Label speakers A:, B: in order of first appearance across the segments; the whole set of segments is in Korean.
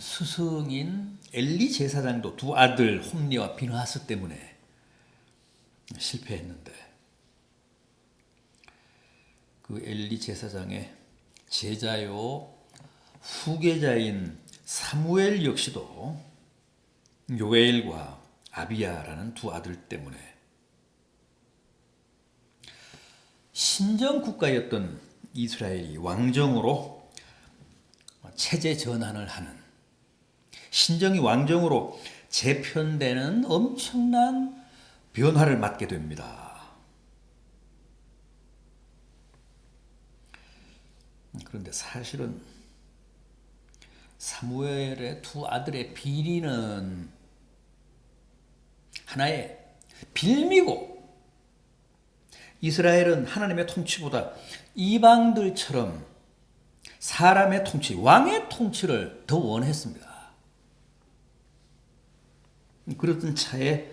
A: 스승인 엘리 제사장도 두 아들 홈리와 비느하스 때문에 실패했는데, 그 엘리 제사장의 제자요 후계자인 사무엘 역시도 요엘과 아비야라는 두 아들 때문에 신정 국가였던 이스라엘이 왕정으로 체제 전환을 하는, 신정이 왕정으로 재편되는 엄청난 변화를 맞게 됩니다. 그런데 사실은 사무엘의 두 아들의 비리는 하나의 빌미고, 이스라엘은 하나님의 통치보다 이방들처럼 사람의 통치, 왕의 통치를 더 원했습니다. 그러던 차에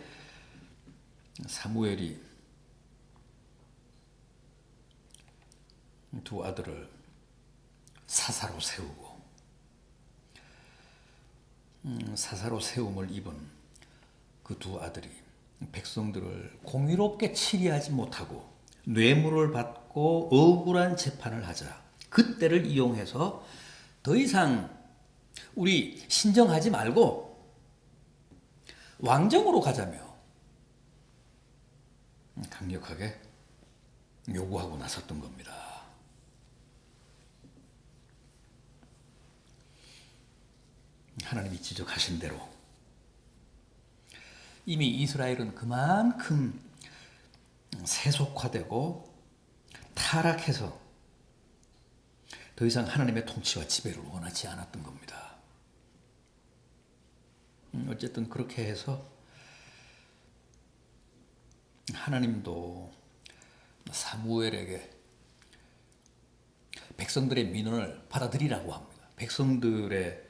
A: 사무엘이 두 아들을 사사로 세우고, 사사로 세움을 입은 그 두 아들이 백성들을 공의롭게 치리하지 못하고 뇌물을 받고 억울한 재판을 하자 그때를 이용해서 더 이상 우리 신정하지 말고 왕정으로 가자며 강력하게 요구하고 나섰던 겁니다. 하나님이 지적하신 대로 이미 이스라엘은 그만큼 세속화되고 타락해서 더 이상 하나님의 통치와 지배를 원하지 않았던 겁니다. 어쨌든 그렇게 해서 하나님도 사무엘에게 백성들의 민원을 받아들이라고 합니다. 백성들의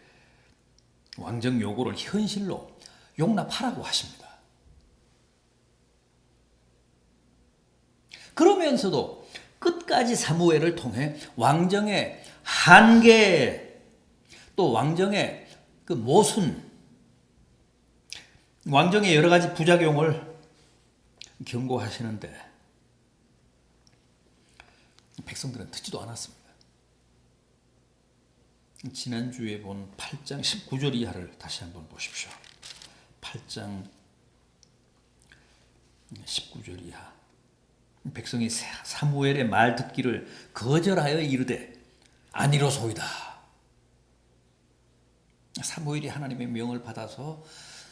A: 왕정 요구를 현실로 용납하라고 하십니다. 그러면서도 끝까지 사무엘을 통해 왕정의 한계, 또 왕정의 그 모순, 왕정의 여러 가지 부작용을 경고하시는데 백성들은 듣지도 않았습니다. 지난주에 본 8장 19절 이하를 다시 한번 보십시오. 8장 19절 이하. 백성이 사무엘의 말 듣기를 거절하여 이르되 아니로소이다. 사무엘이 하나님의 명을 받아서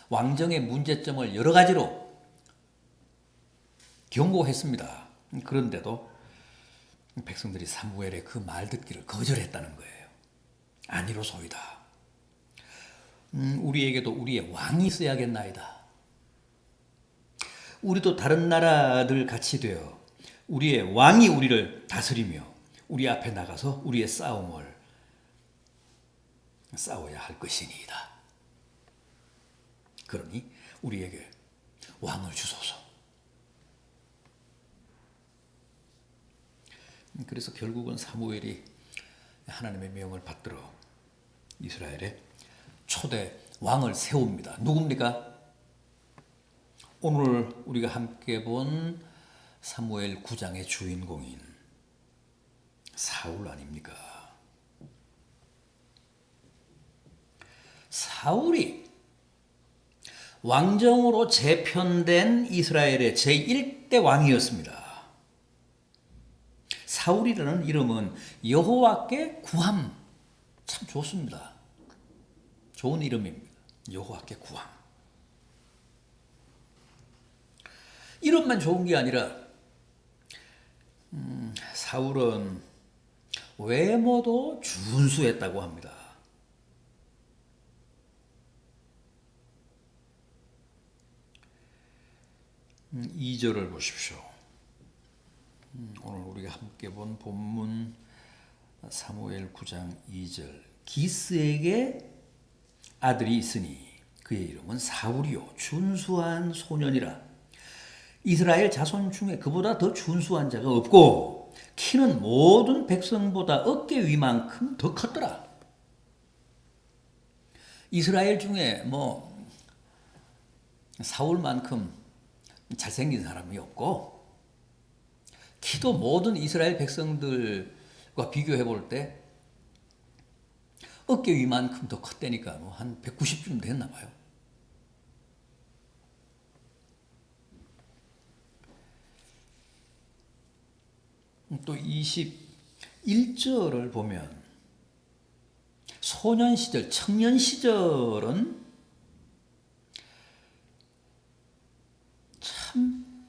A: 왕정의 문제점을 여러 가지로 경고했습니다. 그런데도 백성들이 사무엘의 그 말 듣기를 거절했다는 거예요. 아니로소이다. 우리에게도 우리의 왕이 있어야겠나이다. 우리도 다른 나라들 같이 되어 우리의 왕이 우리를 다스리며 우리 앞에 나가서 우리의 싸움을 싸워야 할 것이니이다. 그러니 우리에게 왕을 주소서. 그래서 결국은 사무엘이 하나님의 명을 받들어 이스라엘의 초대 왕을 세웁니다. 누굽니까? 오늘 우리가 함께 본 사무엘 9장의 주인공인 사울 아닙니까? 사울이 왕정으로 재편된 이스라엘의 제1대 왕이었습니다. 사울이라는 이름은 여호와께 구함, 참 좋습니다. 좋은 이름입니다. 여호와께 구함. 이름만 좋은 게 아니라 사울은 외모도 준수했다고 합니다. 이 2절을 보십시오. 오늘 우리가 함께 본 본문 사무엘 9장 2절. 기스에게 아들이 있으니 그의 이름은 사울이요 준수한 소년이라. 이스라엘 자손 중에 그보다 더 준수한 자가 없고 키는 모든 백성보다 어깨 위만큼 더 컸더라. 이스라엘 중에 뭐 사울만큼 잘생긴 사람이 없고, 키도 모든 이스라엘 백성들과 비교해 볼 때 어깨 위만큼 더 컸다니까 뭐 한 190쯤 됐나 봐요. 또 21절을 보면 소년 시절, 청년 시절은 참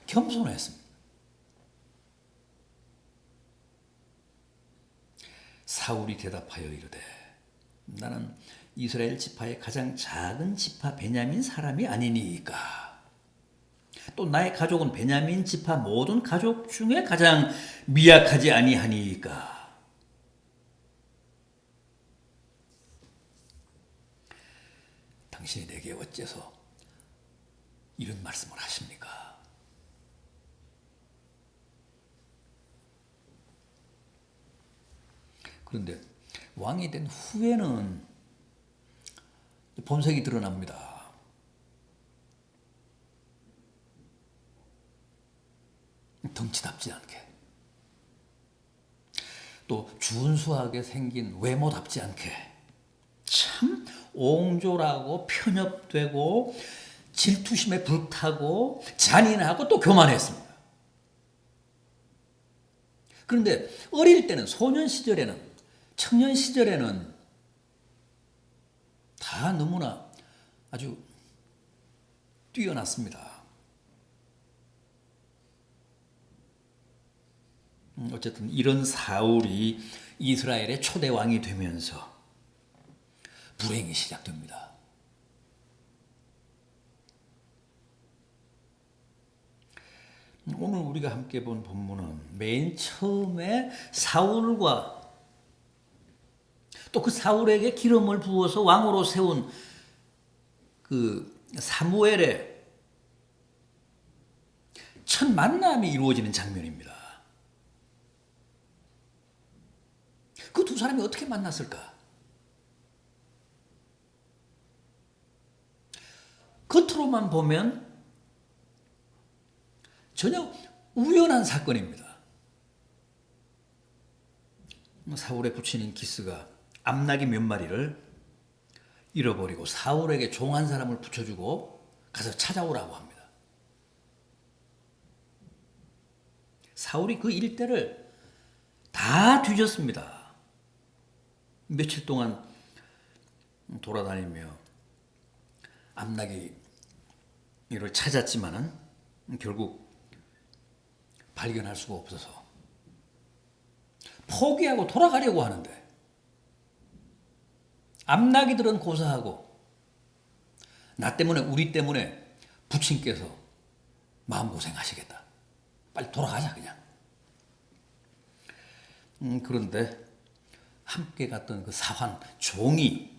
A: 겸손했습니다. 사울이 대답하여 이르되 나는 이스라엘 지파의 가장 작은 지파 베냐민 사람이 아니니까, 또 나의 가족은 베냐민 지파 모든 가족 중에 가장 미약하지 아니하니까. 당신이 내게 어째서 이런 말씀을 하십니까? 그런데 왕이 된 후에는 본색이 드러납니다. 덩치답지 않게, 또 준수하게 생긴 외모답지 않게 참 옹졸하고 편협되고 질투심에 불타고 잔인하고 또 교만했습니다. 그런데 어릴 때는, 소년 시절에는, 청년 시절에는 다 너무나 아주 뛰어났습니다. 어쨌든 이런 사울이 이스라엘의 초대 왕이 되면서 불행이 시작됩니다. 오늘 우리가 함께 본 본문은 맨 처음에 사울과 또 그 사울에게 기름을 부어서 왕으로 세운 그 사무엘의 첫 만남이 이루어지는 장면입니다. 그 두 사람이 어떻게 만났을까? 겉으로만 보면 전혀 우연한 사건입니다. 사울의 부친인 기스가 암나귀 몇 마리를 잃어버리고 사울에게 종 한 사람을 붙여주고 가서 찾아오라고 합니다. 사울이 그 일대를 다 뒤졌습니다. 며칠 동안 돌아다니며 암나귀를 찾았지만은 결국 발견할 수가 없어서 포기하고 돌아가려고 하는데, 암나귀들은 고사하고 나 때문에, 우리 때문에 부친께서 마음고생하시겠다, 빨리 돌아가자 그냥. 그런데 함께 갔던 그 사환 종이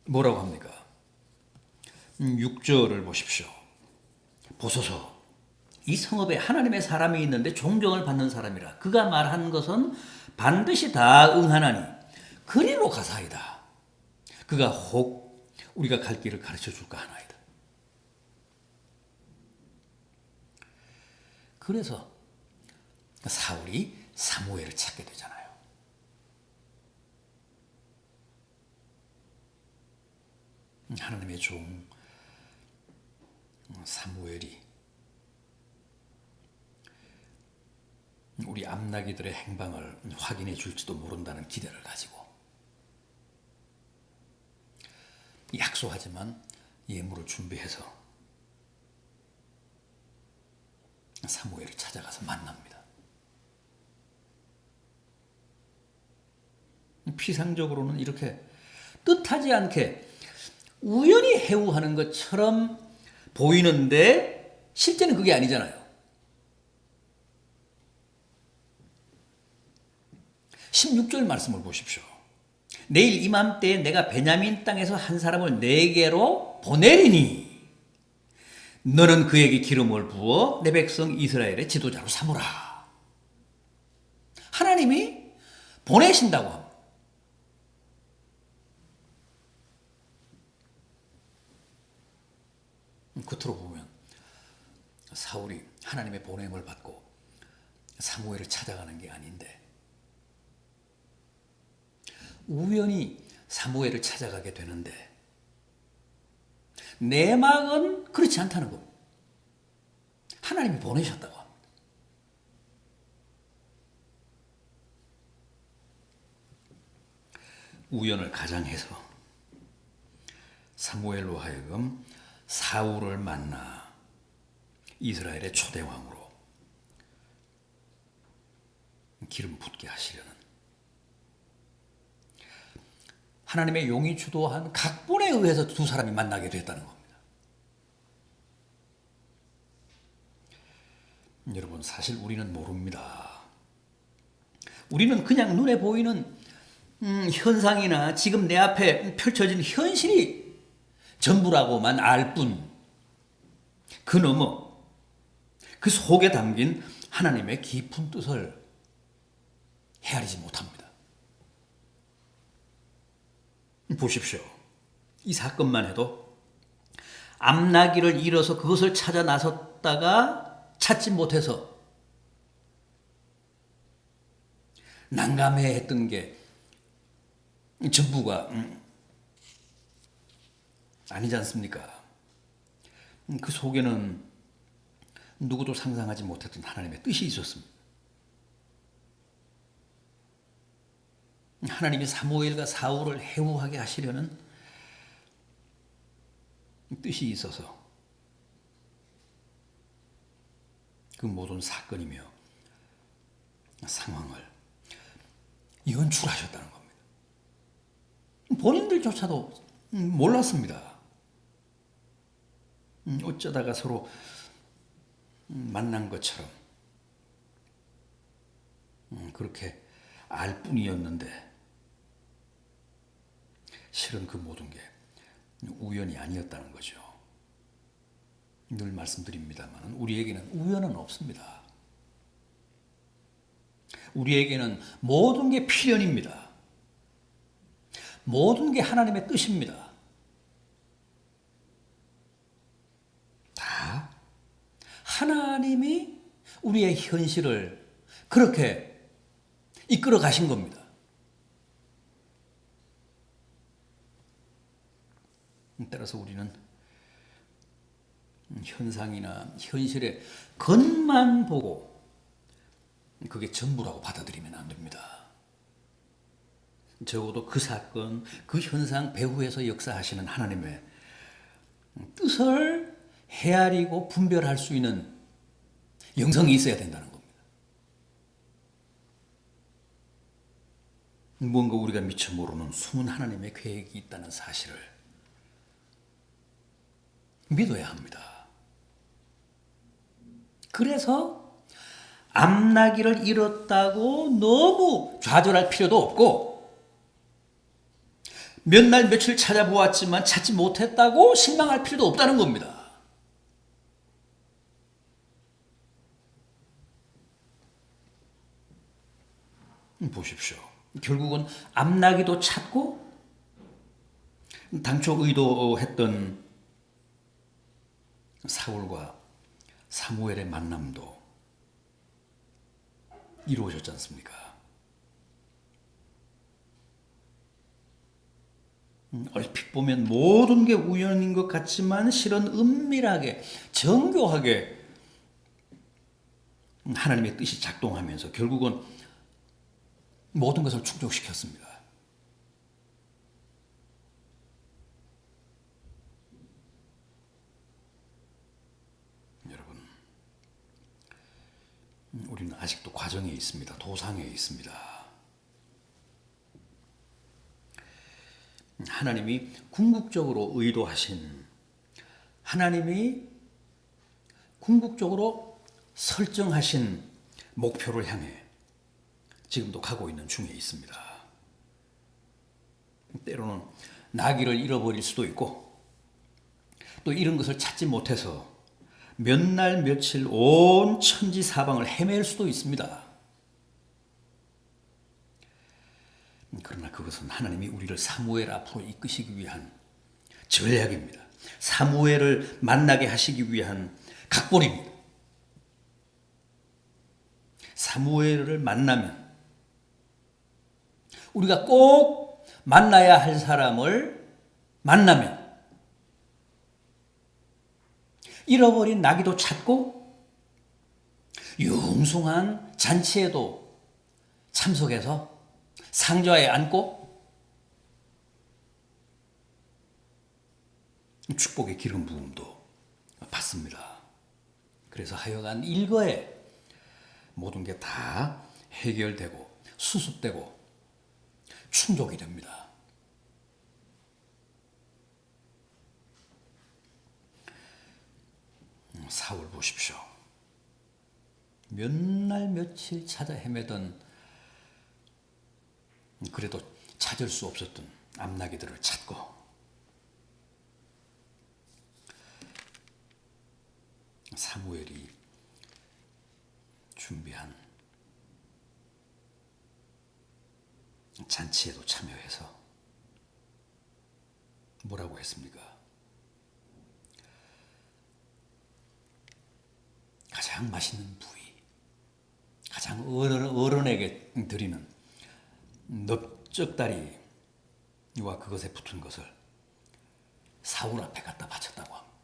A: 뭐라고 합니까? 6절을 보십시오. 보소서, 이 성읍에 하나님의 사람이 있는데 종정을 받는 사람이라. 그가 말한 것은 반드시 다 응하나니 그리로 가사이다. 그가 혹 우리가 갈 길을 가르쳐 줄까 하나이다. 그래서 사울이 사무엘을 찾게 되잖아요. 하나님의 종 사무엘이 우리 암나귀들의 행방을 확인해 줄지도 모른다는 기대를 가지고 약소하지만 예물을 준비해서 사무엘이 찾아가서 만납니다. 피상적으로는 이렇게 뜻하지 않게 우연히 해우하는 것처럼 보이는데 실제는 그게 아니잖아요. 16절 말씀을 보십시오. 내일 이맘때에 내가 베냐민 땅에서 한 사람을 내게로 보내리니 너는 그에게 기름을 부어 내 백성 이스라엘의 지도자로 삼으라. 하나님이 보내신다고 합니다. 겉으로 보면 사울이 하나님의 보냄을 받고 사무엘을 찾아가는 게 아닌데 우연히 사무엘을 찾아가게 되는데 내막은 그렇지 않다는 겁니다. 하나님이 보내셨다고 합니다. 우연을 가장해서 사무엘로 하여금 사울을 만나 이스라엘의 초대왕으로 기름 붓게 하시려는 하나님의 용이 주도한 각본에 의해서 두 사람이 만나게 됐다는 겁니다. 여러분, 사실 우리는 모릅니다. 우리는 그냥 눈에 보이는 현상이나 지금 내 앞에 펼쳐진 현실이 전부라고만 알 뿐, 그 너머, 그 속에 담긴 하나님의 깊은 뜻을 헤아리지 못합니다. 보십시오. 이 사건만 해도 암나기를 잃어서 그것을 찾아 나섰다가 찾지 못해서 난감해했던 게 전부가 아니지 않습니까? 그 속에는 누구도 상상하지 못했던 하나님의 뜻이 있었습니다. 하나님이 사무엘과 사울을 해우하게 하시려는 뜻이 있어서 그 모든 사건이며 상황을 연출하셨다는 겁니다. 본인들조차도 몰랐습니다. 어쩌다가 서로 만난 것처럼 그렇게 알 뿐이었는데 실은 그 모든 게 우연이 아니었다는 거죠. 늘 말씀드립니다만 우리에게는 우연은 없습니다. 우리에게는 모든 게 필연입니다. 모든 게 하나님의 뜻입니다. 다 하나님이 우리의 현실을 그렇게 이끌어 가신 겁니다. 따라서 우리는 현상이나 현실의 겉만 보고 그게 전부라고 받아들이면 안 됩니다. 적어도 그 사건, 그 현상 배후에서 역사하시는 하나님의 뜻을 헤아리고 분별할 수 있는 영성이 있어야 된다는 겁니다. 뭔가 우리가 미처 모르는 숨은 하나님의 계획이 있다는 사실을 믿어야 합니다. 그래서 암나기를 잃었다고 너무 좌절할 필요도 없고 몇 날 며칠 찾아보았지만 찾지 못했다고 실망할 필요도 없다는 겁니다. 보십시오. 결국은 암나기도 찾고 당초 의도했던 사울과 사무엘의 만남도 이루어졌지 않습니까? 얼핏 보면 모든 게 우연인 것 같지만 실은 은밀하게 정교하게 하나님의 뜻이 작동하면서 결국은 모든 것을 충족시켰습니다. 여러분, 우리는 아직도 과정에 있습니다. 도상에 있습니다. 하나님이 궁극적으로 의도하신, 하나님이 궁극적으로 설정하신 목표를 향해 지금도 가고 있는 중에 있습니다. 때로는 나귀를 잃어버릴 수도 있고 또 이런 것을 찾지 못해서 몇 날 며칠 온 천지 사방을 헤맬 수도 있습니다. 그러나 그것은 하나님이 우리를 사무엘 앞으로 이끄시기 위한 전략입니다. 사무엘을 만나게 하시기 위한 각본입니다. 사무엘을 만나면 우리가 꼭 만나야 할 사람을 만나면 잃어버린 나귀도 찾고 융숭한 잔치에도 참석해서 상좌에 앉고 축복의 기름 부음도 받습니다. 그래서 하여간 일거에 모든 게 다 해결되고 수습되고 충족이 됩니다. 사울 보십시오. 몇 날 며칠 찾아 헤매던, 그래도 찾을 수 없었던 암나귀들을 찾고 사무엘이 준비한 잔치에도 참여해서 뭐라고 했습니까? 가장 맛있는 부위, 가장 어른에게 드리는 넓적다리와 그것에 붙은 것을 사울 앞에 갖다 바쳤다고 합니다.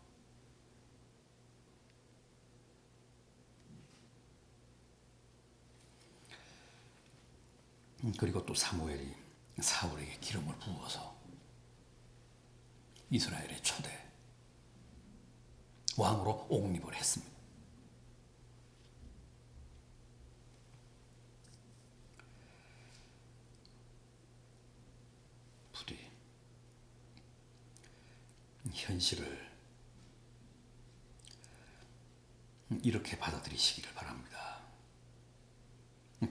A: 그리고 또 사무엘이 사울에게 기름을 부어서 이스라엘의 초대 왕으로 옹립을 했습니다. 부디 현실을 이렇게 받아들이시기를 바랍니다.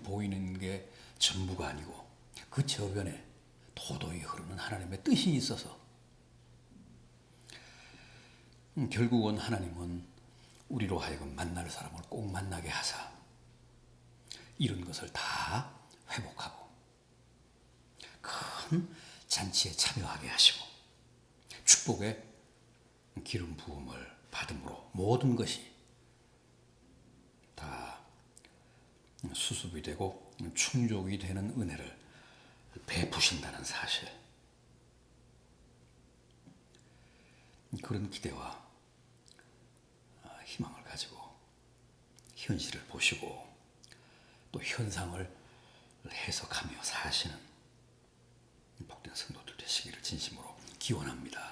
A: 보이는 게 전부가 아니고 그 저변에 도도히 흐르는 하나님의 뜻이 있어서 결국은 하나님은 우리로 하여금 만날 사람을 꼭 만나게 하사 이런 것을 다 회복하고 큰 잔치에 참여하게 하시고 축복의 기름 부음을 받음으로 모든 것이 다 수습이 되고 충족이 되는 은혜를 베푸신다는 사실, 그런 기대와 희망을 가지고 현실을 보시고 또 현상을 해석하며 사시는 복된 성도들 되시기를 진심으로 기원합니다.